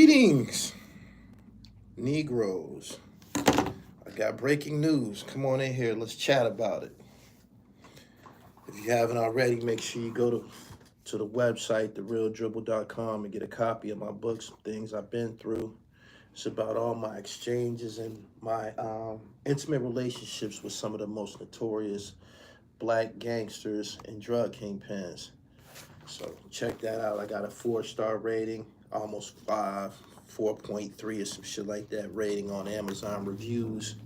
Greetings, Negroes. I got breaking news. Come on in here. Let's chat about it. If you haven't already, make sure you go to the website, therealdribble.com, and get a copy of my book, some things I've been through. It's about all my exchanges and my intimate relationships with some of the most notorious black gangsters and drug kingpins. So check that out. I got a 4-star rating, almost 5, 4.3 or some shit like that rating on Amazon reviews.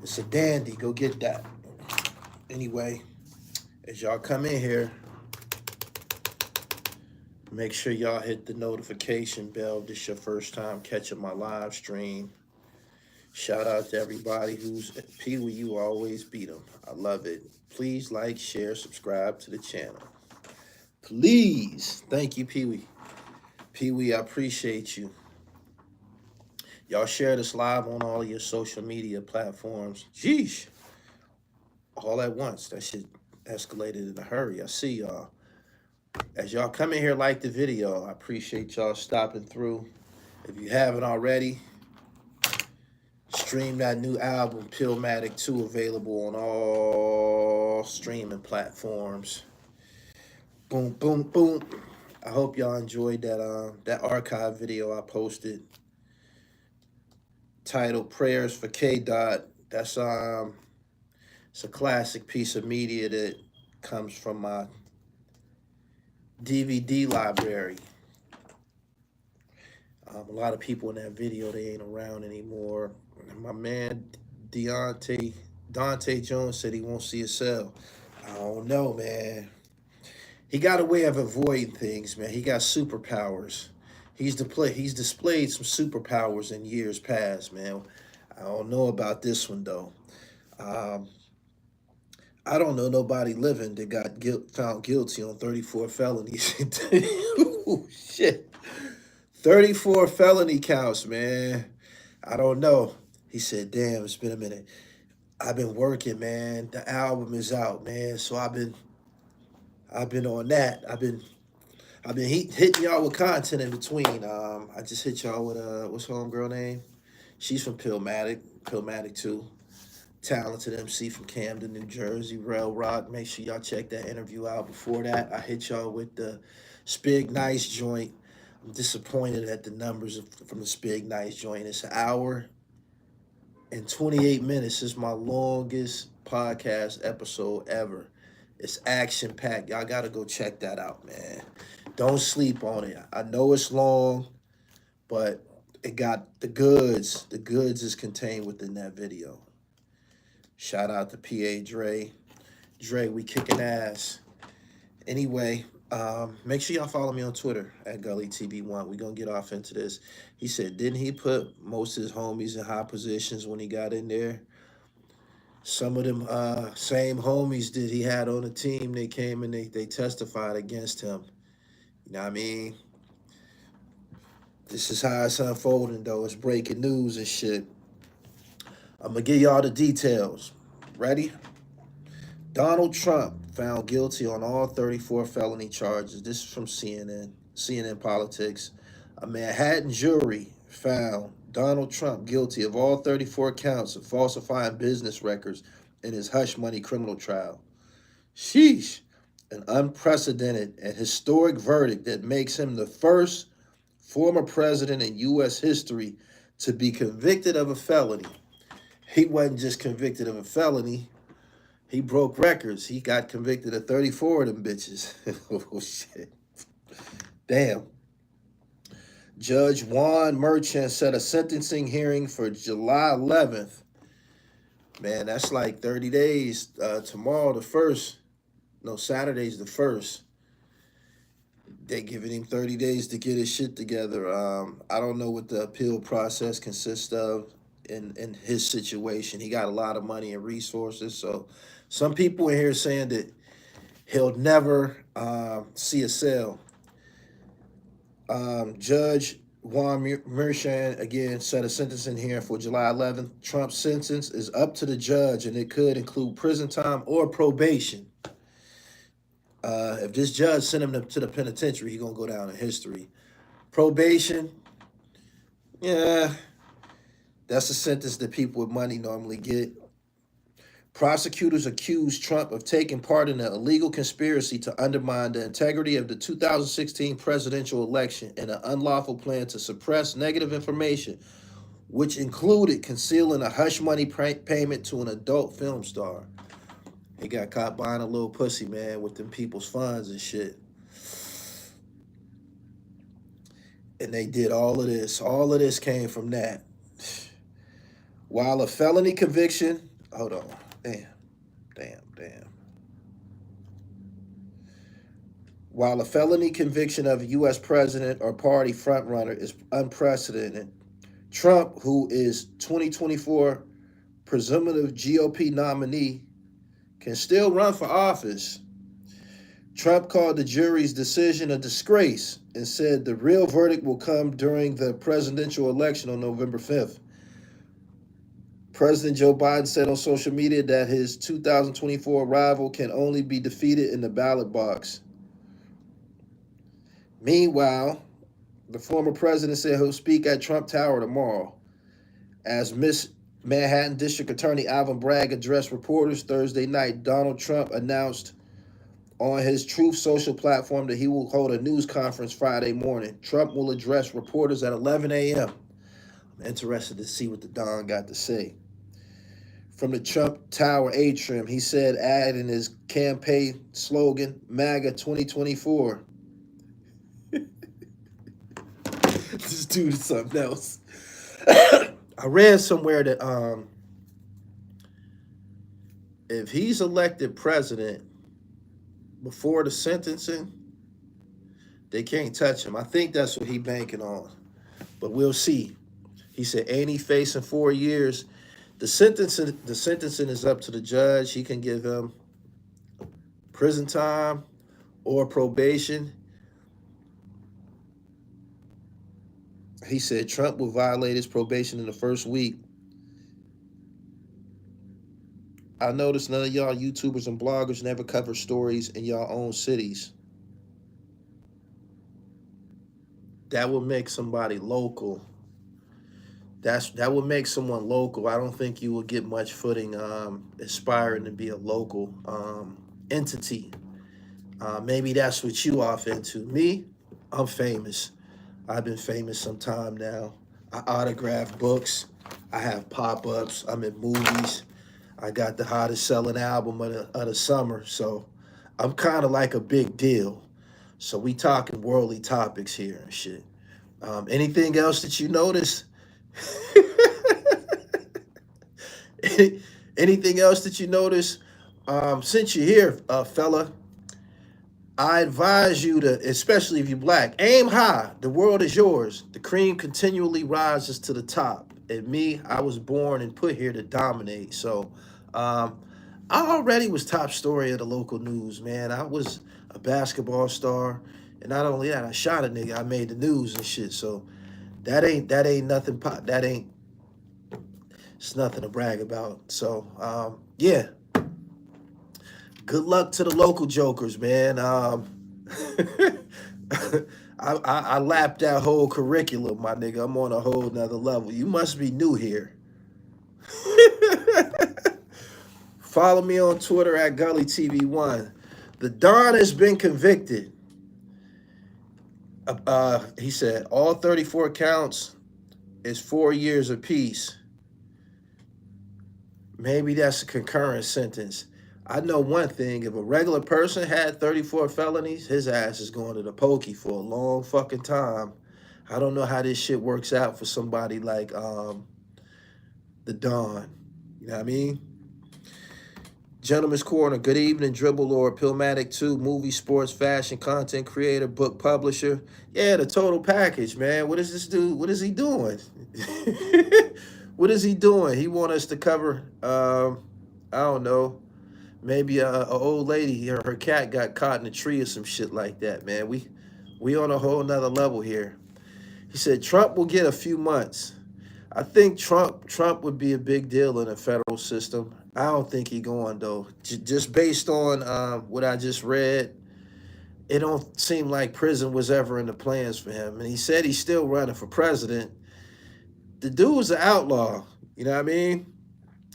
It's a dandy. Go get that. Anyway, as y'all come in here, make sure y'all hit the notification bell if this is your first time catching my live stream. Shout out to everybody who's Pee Wee, you always beat them. I love it. Please like, share, subscribe to the channel. Please. Thank you, Pee Wee. Pee Wee, I appreciate you. Y'all share this live on all of your social media platforms. Jeesh. All at once. That shit escalated in a hurry. I see y'all. As y'all come in here, like the video. I appreciate y'all stopping through. If you haven't already, stream that new album, Pillmatic 2, available on all streaming platforms. Boom, boom, boom. I hope y'all enjoyed that archive video I posted titled Prayers for K. Dot. That's it's a classic piece of media that comes from my DVD library. A lot of people in that video, they ain't around anymore. My man Dante Jones said he won't see a cell. I don't know, man. He got a way of avoiding things, man. He got superpowers. He's displayed some superpowers in years past, man. I don't know about this one, though. I don't know nobody living that got found guilty on 34 felonies. Ooh, shit. 34 felony counts, man. I don't know. He said, damn, it's been a minute. I've been working, man. The album is out, man. So I've been on that. I've been hitting y'all with content in between. I just hit y'all with what's her homegirl name? She's from Pillmatic 2. Talented MC from Camden, New Jersey, Rail Rock. Make sure y'all check that interview out. Before that, I hit y'all with the Spig Nice joint. I'm disappointed at the numbers from the Spig Nice joint. It's an hour and 28 minutes. It's my longest podcast episode ever. It's action-packed. Y'all got to go check that out, man. Don't sleep on it. I know it's long, but it got the goods. The goods is contained within that video. Shout out to PA Dre. Dre, we kicking ass. Anyway, make sure y'all follow me on Twitter at GullyTV1. We're going to get off into this. He said, didn't he put most of his homies in high positions when he got in there? Some of them same homies that he had on the team, they came and they testified against him. You know what I mean? This is how it's unfolding, though. It's breaking news and shit. I'm going to give y'all the details. Ready? Donald Trump found guilty on all 34 felony charges. This is from CNN Politics. A Manhattan jury found Donald Trump guilty of all 34 counts of falsifying business records in his hush money criminal trial. Sheesh. An unprecedented and historic verdict that makes him the first former president in U.S. history to be convicted of a felony. He wasn't just convicted of a felony. He broke records. He got convicted of 34 of them bitches. Oh, shit. Damn. Judge Juan Merchant set a sentencing hearing for July 11th. Man, that's like 30 days. Tomorrow, the 1st. No, Saturday's the 1st. They giving him 30 days to get his shit together. I don't know what the appeal process consists of in his situation. He got a lot of money and resources. So some people in here saying that he'll never see a cell. Judge Juan Merchant, again, set a sentencing hearing for July 11th. Trump's sentence is up to the judge, and it could include prison time or probation. If this judge sent him to the penitentiary, he's going to go down in history. Probation, Yeah, that's a sentence that people with money normally get. Prosecutors accused Trump of taking part in an illegal conspiracy to undermine the integrity of the 2016 presidential election and an unlawful plan to suppress negative information, which included concealing a hush money payment to an adult film star. He got caught buying a little pussy, man, with them people's funds and shit. And they did all of this. All of this came from that. While a felony conviction, hold on, damn. While a felony conviction of a U.S. president or party frontrunner is unprecedented, Trump, who is 2024 presumptive GOP nominee, can still run for office. Trump called the jury's decision a disgrace and said the real verdict will come during the presidential election on November 5th. President Joe Biden said on social media that his 2024 rival can only be defeated in the ballot box. Meanwhile, the former president said he'll speak at Trump Tower tomorrow. As Miss Manhattan District Attorney Alvin Bragg addressed reporters Thursday night, Donald Trump announced on his Truth Social platform that he will hold a news conference Friday morning. Trump will address reporters at 11 a.m. I'm interested to see what the Don got to say. From the Trump Tower atrium, he said, adding his campaign slogan, MAGA 2024. This dude is something else. I read somewhere that if he's elected president before the sentencing, they can't touch him. I think that's what he's banking on. But we'll see. He said, ain't he facing 4 years? The sentencing is up to the judge. He can give him prison time or probation. He said Trump will violate his probation in the first week. I noticed none of y'all YouTubers and bloggers never cover stories in y'all own cities. That would make somebody local. That would make someone local. I don't think you will get much footing aspiring to be a local entity. Maybe that's what you off into. Me, I'm famous. I've been famous some time now. I autograph books. I have pop-ups. I'm in movies. I got the hottest selling album of the summer. So I'm kind of like a big deal. So we talking worldly topics here and shit. Anything else that you notice? Anything else that you notice? Since you're here, fella, I advise you to, especially if you're black, aim high. The world is yours. The cream continually rises to the top. And me, I was born and put here to dominate. So I already was top story of the local news, man. I was a basketball star. And not only that, I shot a nigga. I made the news and shit. So that ain't nothing. It's nothing to brag about. So yeah. Good luck to the local jokers, man. I lapped that whole curriculum, my nigga. I'm on a whole nother level. You must be new here. Follow me on Twitter at Gully TV1. The Don has been convicted. He said all 34 counts is 4 years apiece. Maybe that's a concurrent sentence. I know one thing. If a regular person had 34 felonies, his ass is going to the pokey for a long fucking time. I don't know how this shit works out for somebody like the Don. You know what I mean? Gentleman's Corner, good evening, Dribble Lord, Pillmatic 2, movie, sports, fashion, content creator, book publisher. Yeah, the total package, man. What does this do? What is he doing? What is he doing? He want us to cover, I don't know, maybe a old lady, her cat got caught in a tree or some shit like that, man. We on a whole nother level here. He said Trump will get a few months. I think Trump would be a big deal in the federal system. I don't think he going, though. Just based on what I just read, it don't seem like prison was ever in the plans for him. And he said he's still running for president. the dude was an outlaw. You know what I mean?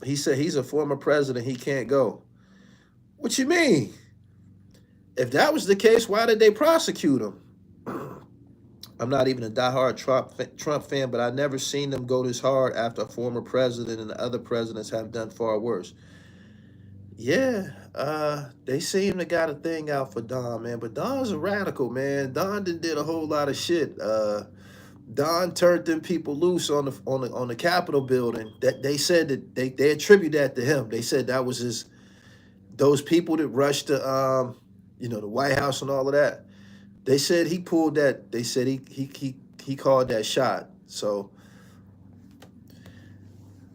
He said he's a former president. He can't go. What you mean? If that was the case, why did they prosecute him? I'm not even a diehard Trump fan, but I never seen them go this hard after a former president and the other presidents have done far worse. Yeah, they seem to got a thing out for Don, man. But Don's a radical, man. Don did a whole lot of shit. Don turned them people loose on the Capitol building. That they said that they attribute that to him. They said that was his those people that rushed to the White House and all of that. They said he pulled that. They said he called that shot. So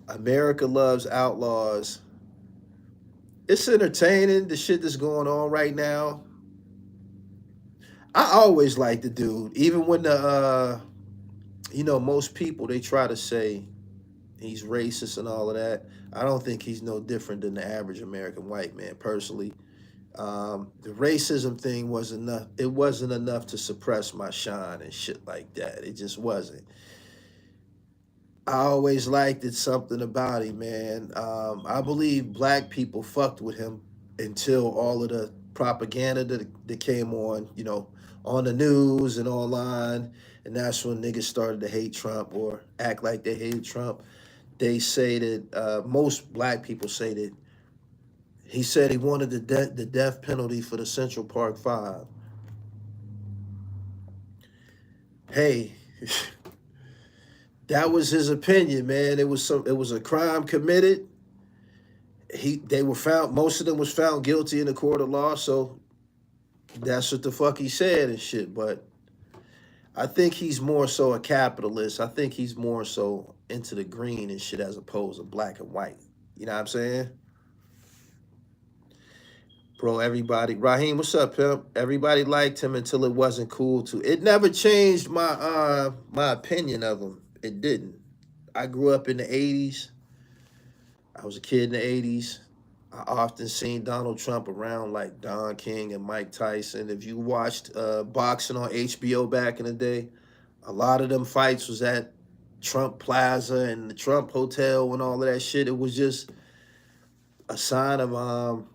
America loves outlaws. It's entertaining, the shit that's going on right now. I always like the dude, even when most people they try to say he's racist and all of that. I don't think he's no different than the average American white man, personally. The racism thing wasn't enough. It wasn't enough to suppress my shine and shit like that. It just wasn't. I always liked it something about him, man. I believe black people fucked with him until all of the propaganda that came on the news and online, and that's when niggas started to hate Trump or act like they hated Trump. They say that most black people say that he said he wanted the death penalty for the Central Park Five. Hey, that was his opinion, man. It was a crime committed. Most of them was found guilty in the court of law, so that's what the fuck he said and shit. But I think he's more so a capitalist. I think he's more so into the green and shit as opposed to black and white. You know what I'm saying? Bro, everybody, Raheem, what's up, pimp? Everybody liked him until it wasn't cool to. It never changed my opinion of him. It didn't. I grew up in the 80s. I was a kid in the 80s. I often seen Donald Trump around like Don King and Mike Tyson. If you watched boxing on HBO back in the day, a lot of them fights was at Trump Plaza and the Trump Hotel and all of that shit. It was just a sign of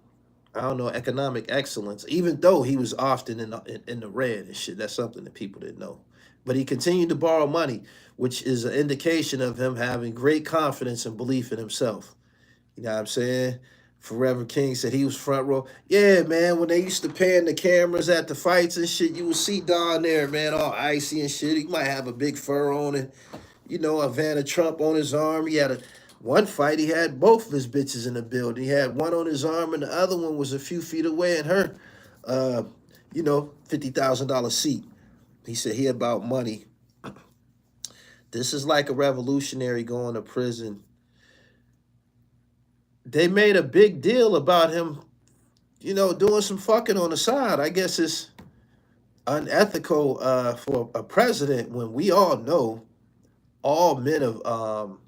economic excellence, even though he was often in the red and shit. That's something that people didn't know. But he continued to borrow money, which is an indication of him having great confidence and belief in himself. You know what I'm saying? Forever King said he was front row. Yeah, man, when they used to pan the cameras at the fights and shit, you would see Don there, man, all icy and shit. He might have a big fur on it, a Vanna Trump on his arm. He had one fight, he had both of his bitches in the building. He had one on his arm and the other one was a few feet away in her, $50,000 seat. He said he about money. This is like a revolutionary going to prison. They made a big deal about him, doing some fucking on the side. I guess it's unethical for a president when we all know all men of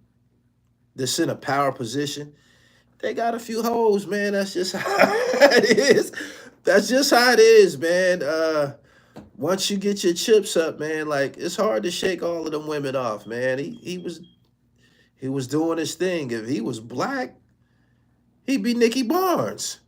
that's in a power position, they got a few hoes, man. That's just how it is. That's just how it is, man. Once you get your chips up, man, like it's hard to shake all of them women off, man. He was doing his thing. If he was black, he'd be Nicky Barnes.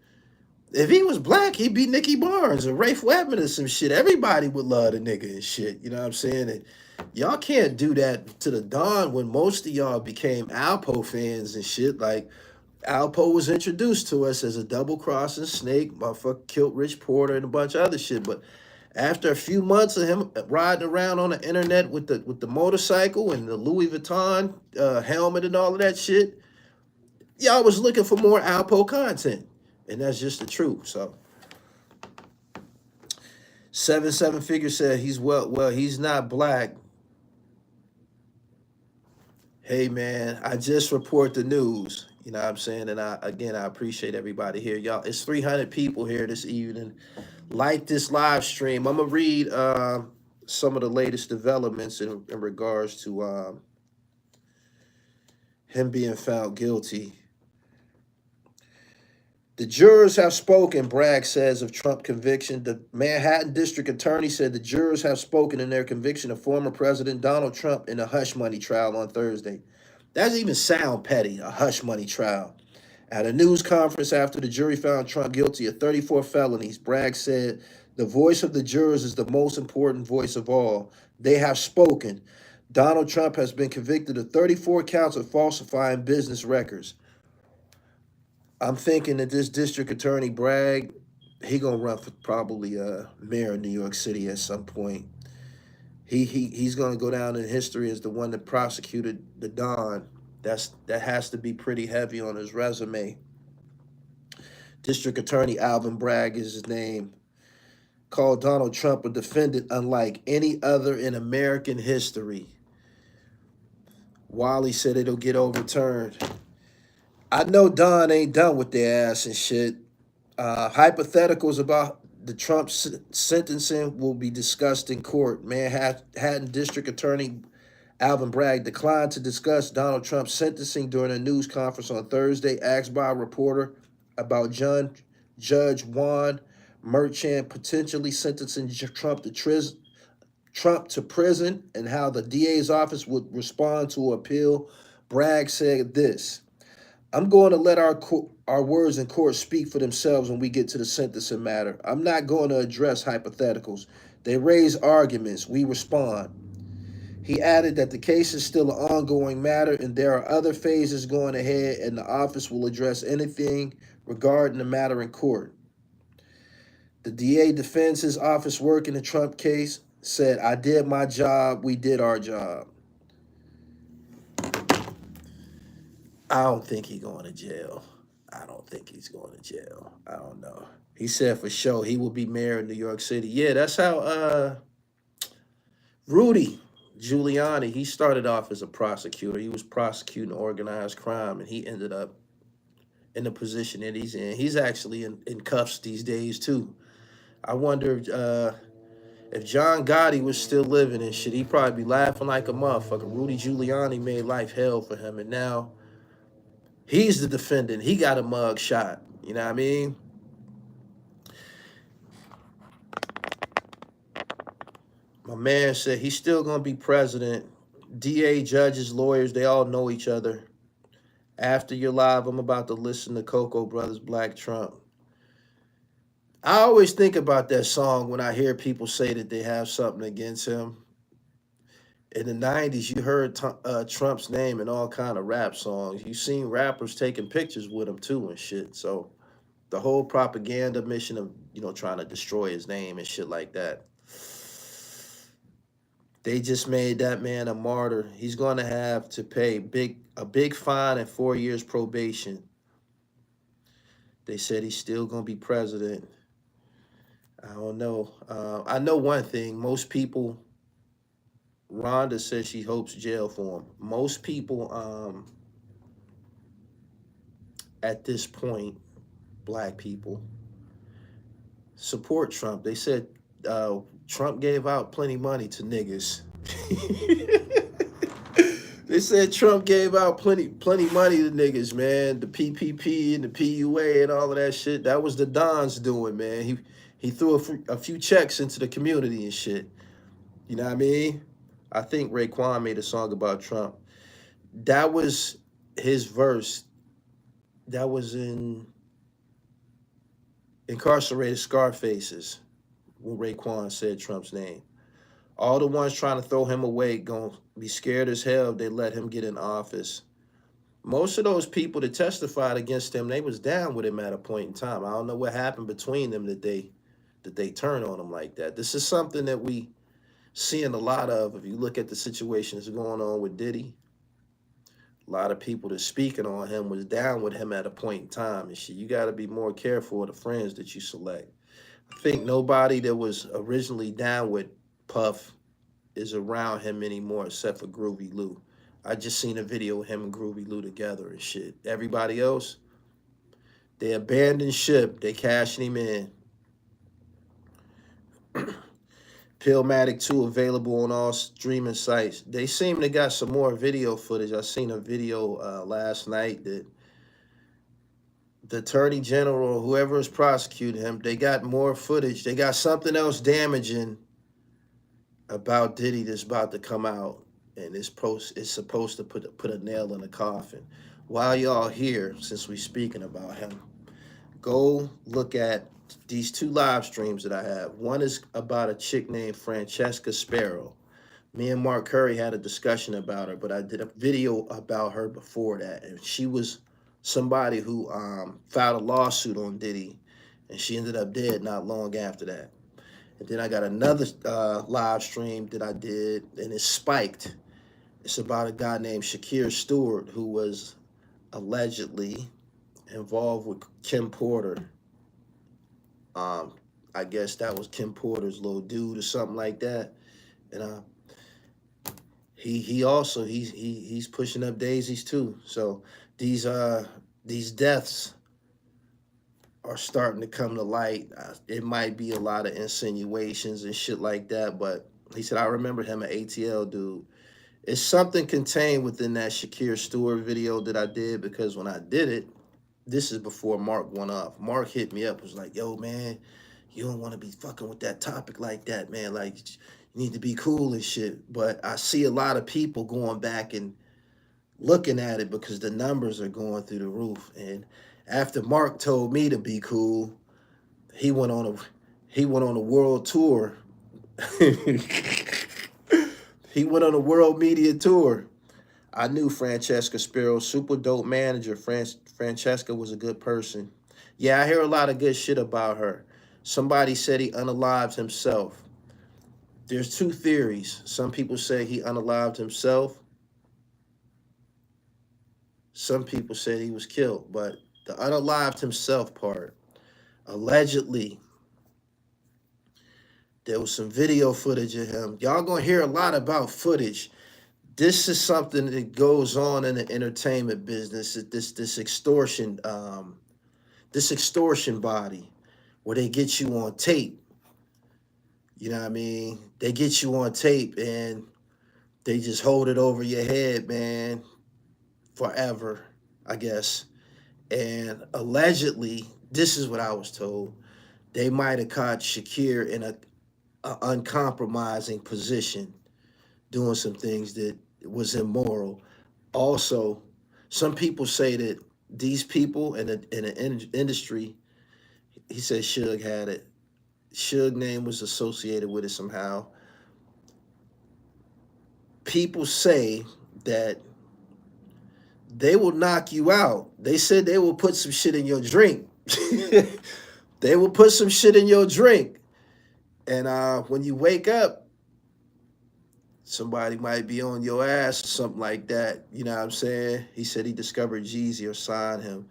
If he was black, he'd be Nicky Barnes or Rafe Webman or some shit. Everybody would love the nigga and shit. You know what I'm saying? And y'all can't do that to the Don when most of y'all became Alpo fans and shit. Like, Alpo was introduced to us as a double-crossing snake, motherfucker killed Rich Porter and a bunch of other shit. But after a few months of him riding around on the internet with the motorcycle and the Louis Vuitton helmet and all of that shit, y'all was looking for more Alpo content. And that's just the truth. So 7 Figure said he's not black. Hey man, I just report the news. You know what I'm saying? And I appreciate everybody here. Y'all, it's 300 people here this evening. Like this live stream. I'm gonna read some of the latest developments in regards to him being found guilty. The jurors have spoken, Bragg says of Trump conviction. The Manhattan District Attorney said the jurors have spoken in their conviction of former President Donald Trump in a hush money trial on Thursday. That doesn't even sound petty, a hush money trial. At a news conference after the jury found Trump guilty of 34 felonies, Bragg said the voice of the jurors is the most important voice of all. They have spoken. Donald Trump has been convicted of 34 counts of falsifying business records. I'm thinking that this district attorney Bragg, he gonna run for probably mayor of New York City at some point. He's gonna go down in history as the one that prosecuted the Don. That has to be pretty heavy on his resume. District Attorney Alvin Bragg is his name. Called Donald Trump a defendant unlike any other in American history. Wiley said it'll get overturned. I know Don ain't done with their ass and shit. Hypotheticals about the Trump sentencing will be discussed in court. Manhattan District Attorney Alvin Bragg declined to discuss Donald Trump's sentencing during a news conference on Thursday, asked by a reporter about Judge Juan Merchan potentially sentencing Trump to prison and how the DA's office would respond to an appeal. Bragg said this: I'm going to let our words in court speak for themselves when we get to the sentencing matter. I'm not going to address hypotheticals. They raise arguments. We respond. He added that the case is still an ongoing matter and there are other phases going ahead and the office will address anything regarding the matter in court. The DA defends his office work in the Trump case, said, I did my job, we did our job. I don't think he's going to jail. I don't think he's going to jail. I don't know. He said for sure he will be mayor of New York City. Yeah, that's how Rudy Giuliani, he started off as a prosecutor. He was prosecuting organized crime, and he ended up in the position that he's in. He's actually in cuffs these days, too. I wonder if John Gotti was still living and shit, he'd probably be laughing like a motherfucker. Rudy Giuliani made life hell for him, and now he's the defendant. He got a mug shot. You know what I mean? My man said he's still going to be president. DA, judges, lawyers, they all know each other. After you're live, I'm about to listen to Cocoa Brothers Black Trump. I always think about that song when I hear people say that they have something against him. In the 90s, you heard Trump's name in all kind of rap songs. You seen rappers taking pictures with him too and shit. So the whole propaganda mission of, trying to destroy his name and shit like that. They just made that man a martyr. He's going to have to pay a big fine and 4 years probation. They said he's still going to be president. I don't know. I know one thing. Most people, Rhonda says she hopes jail for him. Most people at this point, black people, support Trump. They said Trump gave out plenty money to niggas. They said Trump gave out plenty money to niggas, man. The PPP and the PUA and all of that shit. That was the Don's doing, man. He threw a few checks into the community and shit. You know what I mean? I think Raekwon made a song about Trump. That was his verse. That was in Incarcerated Scarfaces when Raekwon said Trump's name. All the ones trying to throw him away gonna be scared as hell if they let him get in office. Most of those people that testified against him, they was down with him at a point in time. I don't know what happened between them that they turned on him like that. This is something that we seeing a lot of. If you look at the situation that's going on with Diddy, a lot of people that speaking on him was down with him at a point in time and shit. You got to be more careful of the friends that you select. I think nobody that was originally down with Puff is around him anymore except for Groovy Lou. I just seen a video of him and Groovy Lou together and shit. Everybody else, they abandoned ship. They cashing him in. Pillmatic 2 available on all streaming sites. They seem to got some more video footage. I seen a video last night that the attorney general, whoever is prosecuting him, they got more footage. They got something else damaging about Diddy that's about to come out, and it's supposed to put a nail in the coffin. While y'all here, since we speaking about him, go look at these two live streams that I have. One is about a chick named Francesca Sparrow. Me and Mark Curry had a discussion about her, but I did a video about her before that, and she was somebody who filed a lawsuit on Diddy, and she ended up dead not long after that. And then I got another live stream that I did, and it's spiked. It's about a guy named Shakir Stewart who was allegedly involved with Kim Porter. I guess that was Kim Porter's little dude or something like that. And he's pushing up daisies too. So these deaths are starting to come to light. It might be a lot of insinuations and shit like that, but he said, I remember him, an ATL dude. It's something contained within that Shakir Stewart video that I did, because when I did it, this is before Mark went off. Mark hit me up, was like, yo, man, you don't want to be fucking with that topic like that, man. Like, you need to be cool and shit. But I see a lot of people going back and looking at it because the numbers are going through the roof. And after Mark told me to be cool, he went on a world tour. He went on a world media tour. I knew Francesca Sparrow, super dope manager. Francesca was a good person. Yeah, I hear a lot of good shit about her. Somebody said he unalived himself. There's two theories. Some people say he unalived himself. Some people said he was killed. But the unalived himself part, allegedly, there was some video footage of him. Y'all gonna hear a lot about footage. This is something that goes on in the entertainment business. This extortion body, where they get you on tape. You know what I mean? They get you on tape and they just hold it over your head, man, forever, I guess. And allegedly, this is what I was told, they might have caught Shakir in a uncompromising position, doing some things that was immoral. Also, some people say that these people in the industry, he said Suge had it. Suge name was associated with it somehow. People say that they will knock you out. They said they will put some shit in your drink. They will put some shit in your drink. And when you wake up, somebody might be on your ass or something like that. You know what I'm saying? He said he discovered Jeezy or signed him.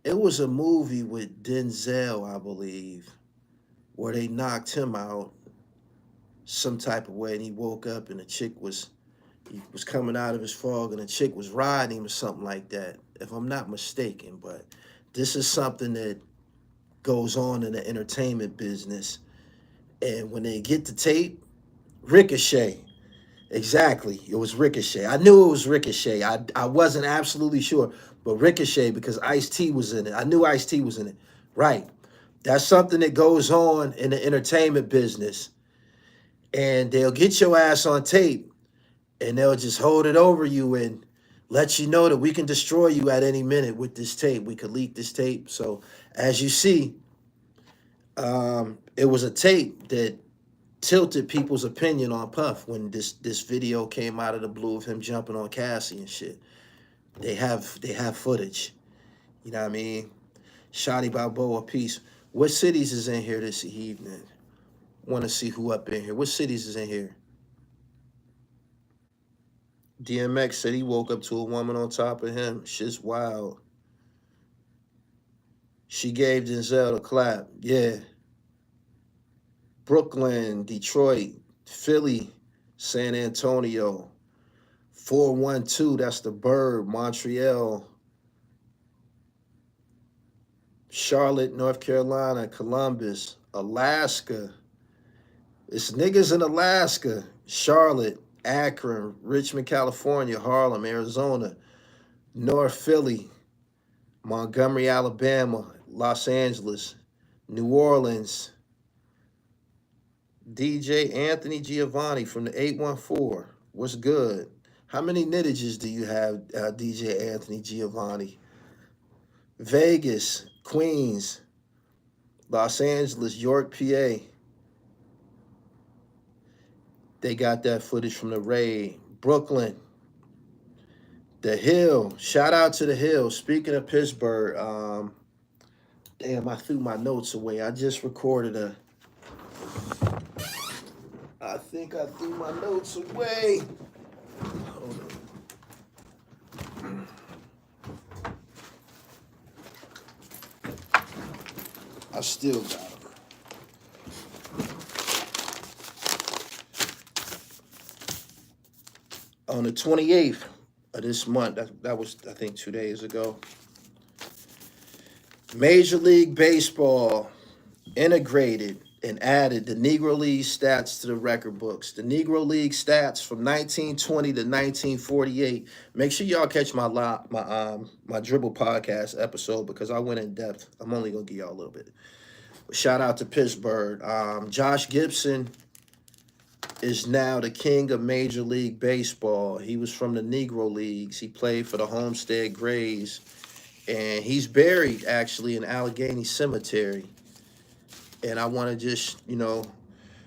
It was a movie with Denzel, I believe, where they knocked him out some type of way, and he woke up and he was coming out of his fog and the chick was riding him or something like that, if I'm not mistaken. But this is something that goes on in the entertainment business. And when they get the tape, Ricochet. Exactly. It was Ricochet. I knew it was Ricochet. I wasn't absolutely sure, but Ricochet, because Ice-T was in it. I knew Ice-T was in it. Right. That's something that goes on in the entertainment business. And they'll get your ass on tape and they'll just hold it over you and let you know that we can destroy you at any minute with this tape. We could leak this tape. So as you see, it was a tape that tilted people's opinion on Puff when this video came out of the blue of him jumping on Cassie and shit. They have footage. You know what I mean? Shotty Balboa, peace. What cities is in here this evening? Want to see who up in here. What cities is in here? DMX said he woke up to a woman on top of him. Shit's wild. She gave Denzel a clap. Yeah. Brooklyn, Detroit, Philly, San Antonio, 412, that's the Bird, Montreal, Charlotte, North Carolina, Columbus, Alaska. It's niggas in Alaska, Charlotte, Akron, Richmond, California, Harlem, Arizona, North Philly, Montgomery, Alabama, Los Angeles, New Orleans, DJ Anthony Giovanni from the 814. What's good? How many knitages do you have, DJ Anthony Giovanni? Vegas, Queens, Los Angeles, York, PA. They got that footage from the raid. Brooklyn, The Hill. Shout out to The Hill. Speaking of Pittsburgh, damn, I threw my notes away. I just recorded I think I threw my notes away. Hold on. I still got them. On the 28th of this month, that was, I think, 2 days ago, Major League Baseball integrated and added the Negro League stats to the record books. The Negro League stats from 1920 to 1948. Make sure y'all catch my Dribble podcast episode because I went in depth. I'm only gonna give y'all a little bit. But shout out to Pittsburgh. Josh Gibson is now the king of Major League Baseball. He was from the Negro Leagues. He played for the Homestead Grays. And he's buried, actually, in Allegheny Cemetery. And I want to just,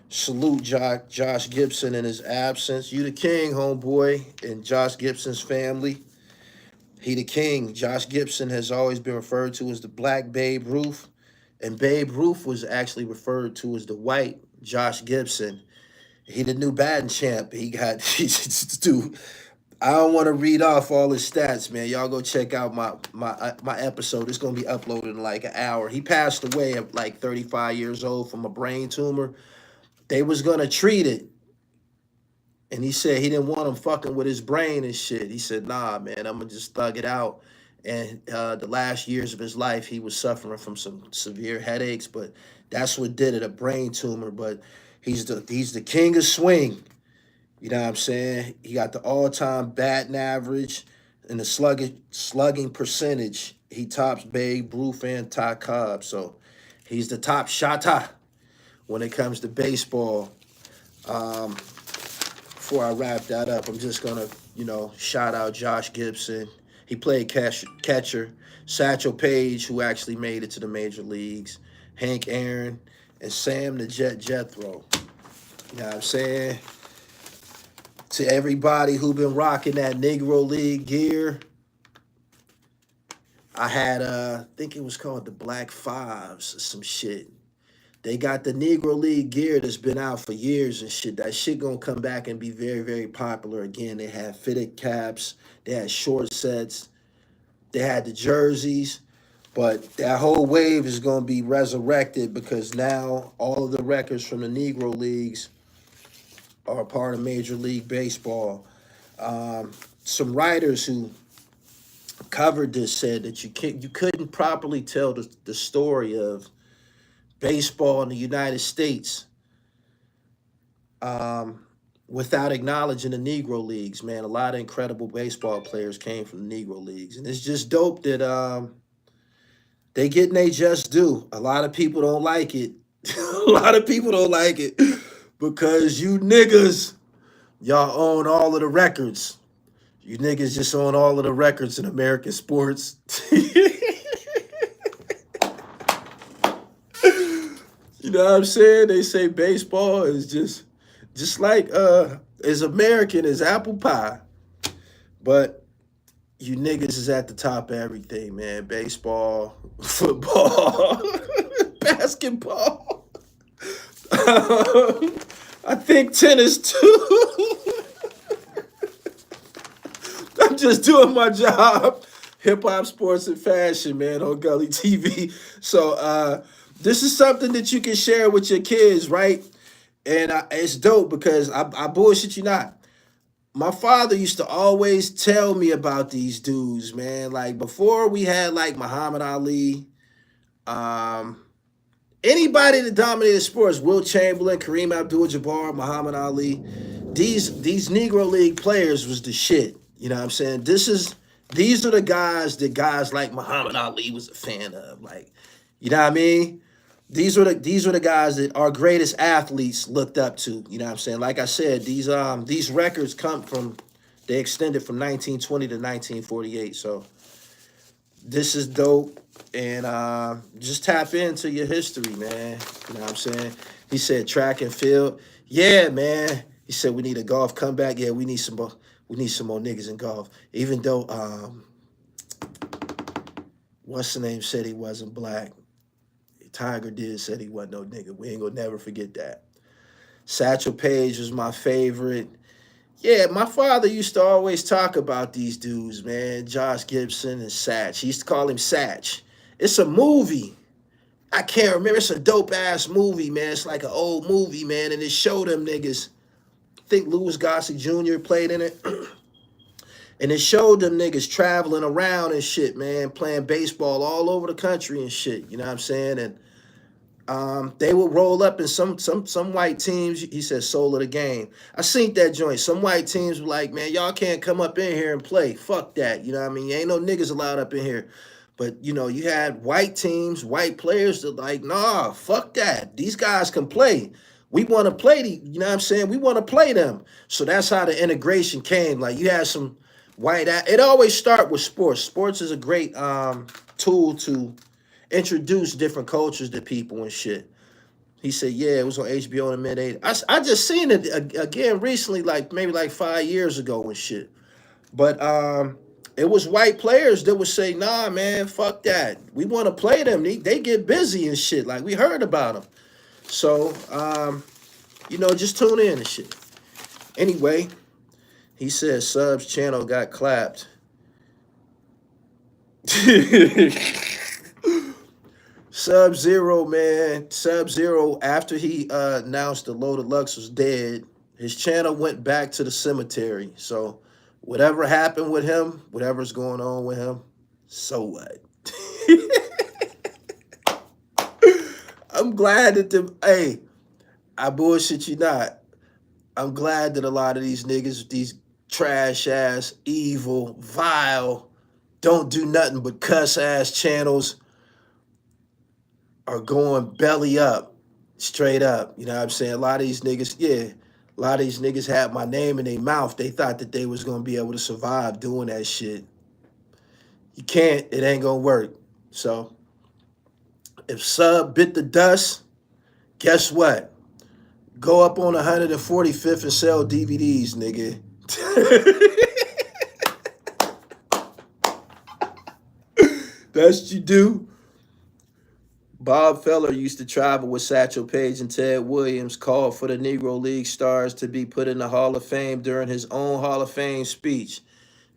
salute Josh Gibson in his absence. You the king, homeboy, and Josh Gibson's family. He the king. Josh Gibson has always been referred to as the Black Babe Ruth. And Babe Ruth was actually referred to as the white Josh Gibson. He the new batting champ. He got, dude, I don't want to read off all his stats, man. Y'all go check out my episode. It's going to be uploaded in like an hour. He passed away at like 35 years old from a brain tumor. They was going to treat it. And he said he didn't want him fucking with his brain and shit. He said, nah, man, I'm going to just thug it out. And the last years of his life, he was suffering from some severe headaches. But that's what did it, a brain tumor. But he's the king of swing. You know what I'm saying? He got the all-time batting average and the slugging percentage. He tops Babe Ruth and Ty Cobb. So he's the top shotter when it comes to baseball. Before I wrap that up, I'm just going to, shout out Josh Gibson. He played catcher. Satchel Paige, who actually made it to the major leagues. Hank Aaron and Sam the Jet Jethro. You know what I'm saying? To everybody who been rocking that Negro League gear, I had, I think it was called the Black Fives or some shit. They got the Negro League gear that's been out for years and shit. That shit gonna come back and be very, very popular again. They had fitted caps. They had short sets. They had the jerseys. But that whole wave is gonna be resurrected because now all of the records from the Negro Leagues are part of Major League Baseball. Some writers who covered this said that you couldn't properly tell the story of baseball in the United States without acknowledging the Negro Leagues, man. A lot of incredible baseball players came from the Negro Leagues. And it's just dope that they getting they just due. A lot of people don't like it. A lot of people don't like it. Because you niggas, y'all own all of the records. You niggas just own all of the records in American sports. You know what I'm saying? They say baseball is just like as American as apple pie. But you niggas is at the top of everything, man. Baseball, football, basketball. I think tennis too. I'm just doing my job. Hip hop, sports, and fashion, man, on Gully TV. So this is something that you can share with your kids, right? And it's dope because I bullshit you not. My father used to always tell me about these dudes, man. Like before we had like Muhammad Ali, anybody that dominated sports, Wilt Chamberlain, Kareem Abdul-Jabbar, Muhammad Ali, these Negro League players was the shit. You know what I'm saying? This is These are the guys that guys like Muhammad Ali was a fan of. Like, you know what I mean? These are the guys that our greatest athletes looked up to. You know what I'm saying? Like I said, these records come from they extended from 1920 to 1948. So this is dope. And just tap into your history, man. You know what I'm saying? He said track and field. Yeah, man. He said we need a golf comeback. Yeah, we need some more. We need some more niggas in golf. Even though what's the name said he wasn't black. Tiger did said he wasn't no nigga. We ain't gonna never forget that. Satchel Paige was my favorite. Yeah, my father used to always talk about these dudes, man. Josh Gibson and Satch. He used to call him Satch. It's a movie. I can't remember. It's a dope ass movie, man. It's like an old movie, man, and it showed them niggas. I think Louis Gossett Jr. played in it. And it showed them niggas traveling around and shit, man, playing baseball all over the country and shit. You know what I'm saying? And they would roll up in some white teams. He said, soul of the game. I seen that joint. Some white teams were like, man, y'all can't come up in here and play. Fuck that. You know what I mean? Ain't no niggas allowed up in here. But, you know, you had white teams, white players that like, nah, fuck that. These guys can play. We want to play, you know what I'm saying? We want to play them. So that's how the integration came. Like, you had some white, it always start with sports. Sports is a great tool to introduce different cultures to people and shit. He said, yeah, it was on HBO in the mid-80s. I just seen it again recently, like maybe like 5 years ago and shit. But it was white players that would say, nah, man, fuck that. We want to play them. They get busy and shit. Like, we heard about them. So, you know, just tune in and shit. Anyway, he said Sub's channel got clapped. Sub-Zero, man. Sub-Zero, after he announced the Loaded Lux was dead, his channel went back to the cemetery. So whatever happened with him, whatever's going on with him, so what? I'm glad that hey, I bullshit you not. I'm glad that a lot of these niggas, these trash ass, evil, vile, don't do nothing but cuss ass channels are going belly up, straight up. You know what I'm saying? A lot of these niggas, yeah, a lot of these niggas had my name in their mouth. They thought that they was gonna be able to survive doing that shit. You can't, it ain't gonna work. So if Sub bit the dust, guess what? Go up on 145th and sell DVDs, nigga. That's what you do. Bob Feller used to travel with Satchel Paige and Ted Williams, called for the Negro League stars to be put in the Hall of Fame during his own Hall of Fame speech.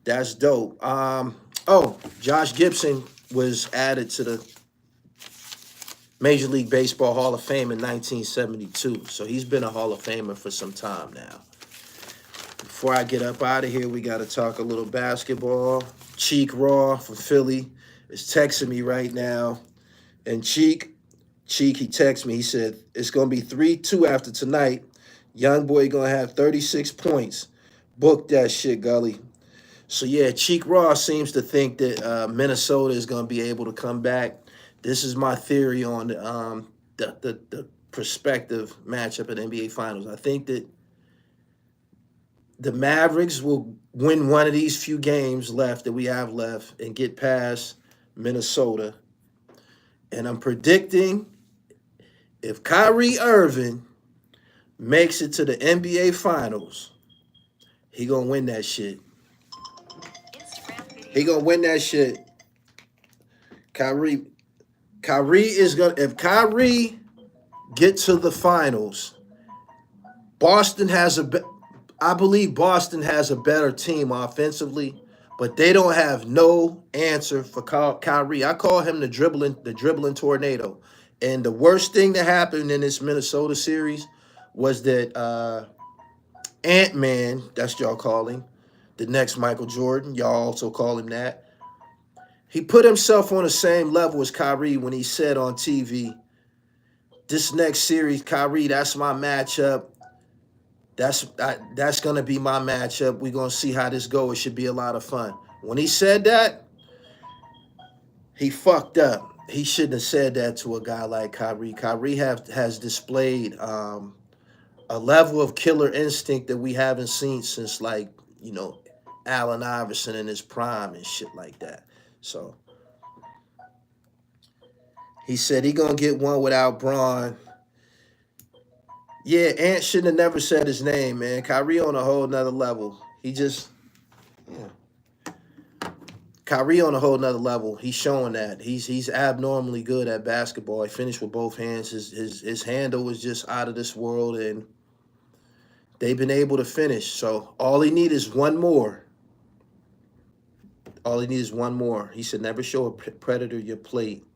That's dope. Oh, Josh Gibson was added to the Major League Baseball Hall of Fame in 1972. So he's been a Hall of Famer for some time now. Before I get up out of here, we got to talk a little basketball. Cheek Raw from Philly is texting me right now. And Cheek, he texted me. He said, it's going to be 3-2 after tonight. Young boy going to have 36 points. Book that shit, Gully. So, yeah, Cheek Raw seems to think that Minnesota is going to be able to come back. This is my theory on the prospective matchup at NBA Finals. I think that the Mavericks will win one of these few games left that we have left and get past Minnesota. And I'm predicting if Kyrie Irving makes it to the NBA Finals, he gonna win that shit. He gonna win that shit. Kyrie is gonna, if Kyrie gets to the finals, I believe Boston has a better team offensively, but they don't have no answer for Kyrie. I call him the dribbling tornado. And the worst thing that happened in this Minnesota series was that Ant-Man, that's y'all call him, the next Michael Jordan, y'all also call him that. He put himself on the same level as Kyrie when he said on TV, this next series, Kyrie, that's my matchup. That's going to be my matchup. We're going to see how this goes. It should be a lot of fun. When he said that, he fucked up. He shouldn't have said that to a guy like Kyrie. Kyrie has displayed a level of killer instinct that we haven't seen since, like, you know, Allen Iverson in his prime and shit like that. So he said he gonna get one without Braun. Yeah, Ant shouldn't have never said his name, man. Kyrie on a whole nother level. He just, yeah. Kyrie on a whole nother level. He's showing that he's abnormally good at basketball. He finished with both hands. His handle was just out of this world, and they've been able to finish. So all he needs is one more. All he needs is one more. He should never show a predator your plate.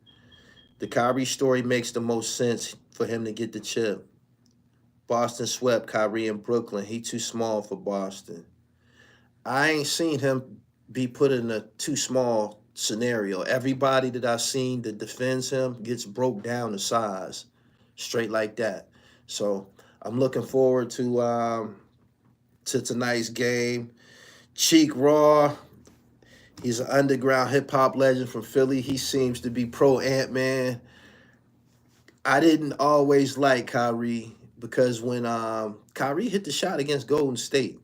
The Kyrie story makes the most sense for him to get the chip. Boston swept Kyrie in Brooklyn. He too small for Boston. I ain't seen him be put in a too small scenario. Everybody that I've seen that defends him gets broke down to size, straight like that. So I'm looking forward to tonight's game. Cheek Raw, he's an underground hip hop legend from Philly. He seems to be pro Ant-Man. I didn't always like Kyrie because when Kyrie hit the shot against Golden State,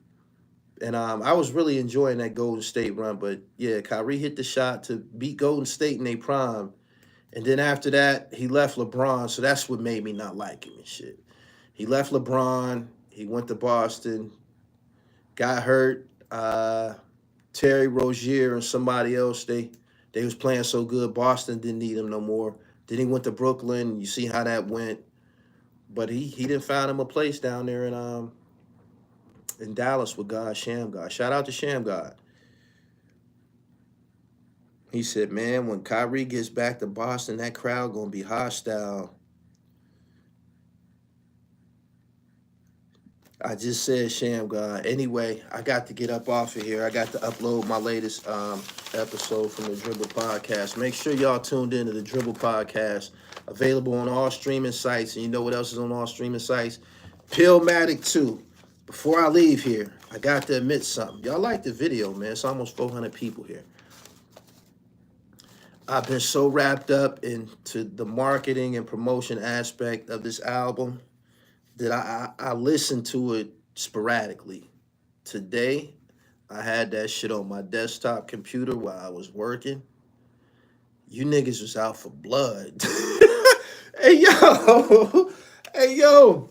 and I was really enjoying that Golden State run, but yeah, Kyrie hit the shot to beat Golden State in their prime. And then after that, he left LeBron, so that's what made me not like him and shit. He left LeBron, he went to Boston, got hurt. Terry Rozier and somebody else, they was playing so good, Boston didn't need him no more. Then he went to Brooklyn, you see how that went. But he didn't find him a place down there in Dallas with God, Sham God. Shout out to Sham God. He said, man, when Kyrie gets back to Boston, that crowd gonna be hostile. I just said Sham God. Anyway, I got to get up off of here. I got to upload my latest episode from the Dribble Podcast. Make sure y'all tuned in to the Dribble Podcast. Available on all streaming sites. And you know what else is on all streaming sites? Pillmatic 2. Before I leave here, I got to admit something. Y'all like the video, man. It's almost 400 people here. I've been so wrapped up into the marketing and promotion aspect of this album that I listened to it sporadically. Today, I had that shit on my desktop computer while I was working. You niggas was out for blood. Hey, yo. Hey, yo.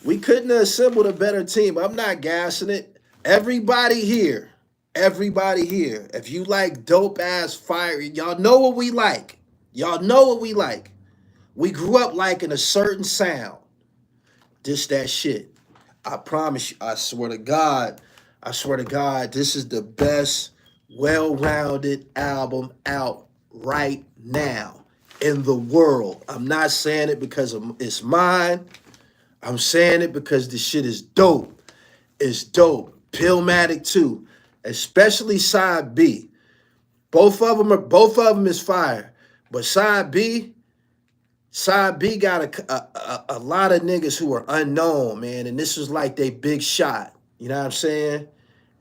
We couldn't have assembled a better team. I'm not gassing it. Everybody here, if you like dope ass fire, y'all know what we like. Y'all know what we like. We grew up liking a certain sound. This, that shit. I promise you, I swear to God, this is the best, well-rounded album out right now in the world. I'm not saying it because it's mine. I'm saying it because the shit is dope. It's dope. Pillmatic 2, especially side B. Both of them is fire. But side B got a lot of niggas who are unknown, man. And this was like they big shot. You know what I'm saying?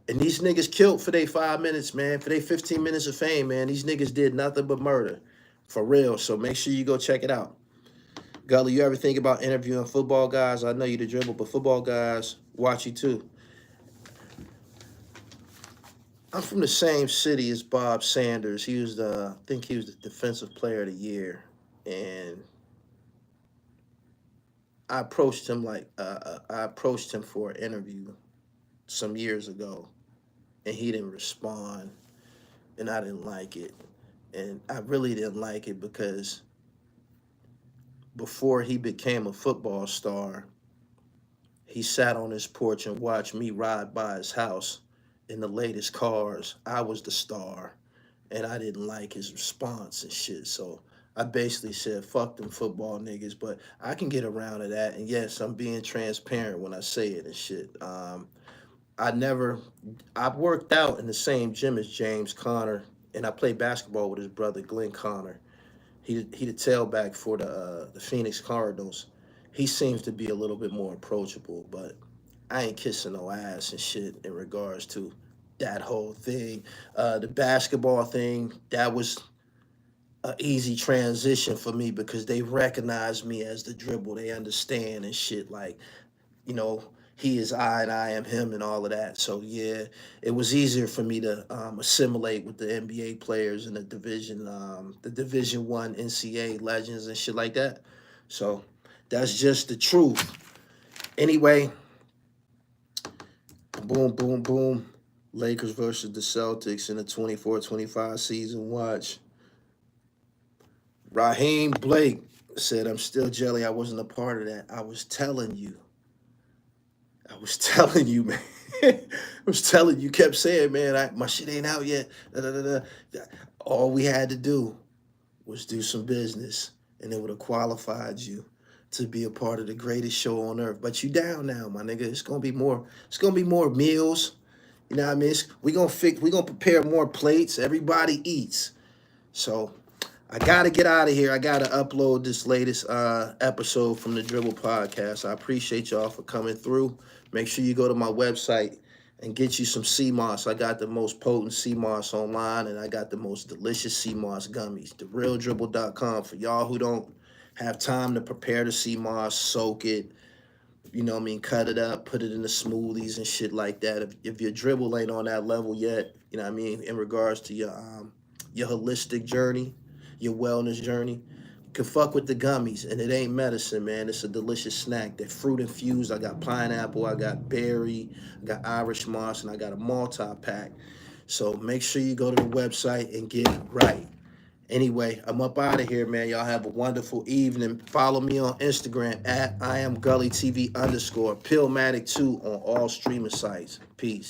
And these niggas killed for their 5 minutes, man. For their 15 minutes of fame, man. These niggas did nothing but murder. For real. So make sure you go check it out. Gully, you ever think about interviewing football guys? I know you the dribble, but football guys watch you too. I'm from the same city as Bob Sanders. I think he was the defensive player of the year. And I approached him for an interview some years ago, and he didn't respond, and I didn't like it. And I really didn't like it because before he became a football star, he sat on his porch and watched me ride by his house in the latest cars. I was the star, and I didn't like his response and shit. So I basically said, fuck them football niggas, but I can get around to that. And yes, I'm being transparent when I say it and shit. I've worked out in the same gym as James Conner, and I played basketball with his brother, Glenn Conner. He the tailback for the Phoenix Cardinals. He seems to be a little bit more approachable, but I ain't kissing no ass and shit in regards to that whole thing. The basketball thing, that was an easy transition for me because they recognize me as the dribble. They understand and shit. Like, you know, he is I and I am him and all of that. So yeah, it was easier for me to assimilate with the NBA players and the Division One NCAA legends and shit like that. So that's just the truth. Anyway, boom, boom, boom. Lakers versus the Celtics in the 24-25 season. Watch. Raheem Blake said, I'm still jelly. I wasn't a part of that. I was telling you. I was telling you, man. I was telling you, kept saying, man, my shit ain't out yet. Da, da, da, da. All we had to do was do some business, and it would have qualified you to be a part of the greatest show on earth. But you down now, my nigga. It's gonna be more. It's gonna be more meals. You know what I mean? We gonna fix. We gonna prepare more plates. Everybody eats. So I gotta get out of here. I gotta upload this latest episode from the Dribble Podcast. I appreciate y'all for coming through. Make sure you go to my website and get you some sea moss. I got the most potent sea moss online, and I got the most delicious sea moss gummies. TheRealDribble.com for y'all who don't have time to prepare the sea moss, soak it, you know what I mean, cut it up, put it in the smoothies and shit like that. If your dribble ain't on that level yet, you know what I mean, in regards to your holistic journey, your wellness journey, you can fuck with the gummies. And it ain't medicine, man. It's a delicious snack. They're fruit infused. I got pineapple, I got berry, I got Irish moss, and I got a multi-pack. So make sure you go to the website and get it right. Anyway, I'm up out of here, man. Y'all have a wonderful evening. Follow me on Instagram at IamGullyTV_. Pillmatic2 on all streaming sites. Peace.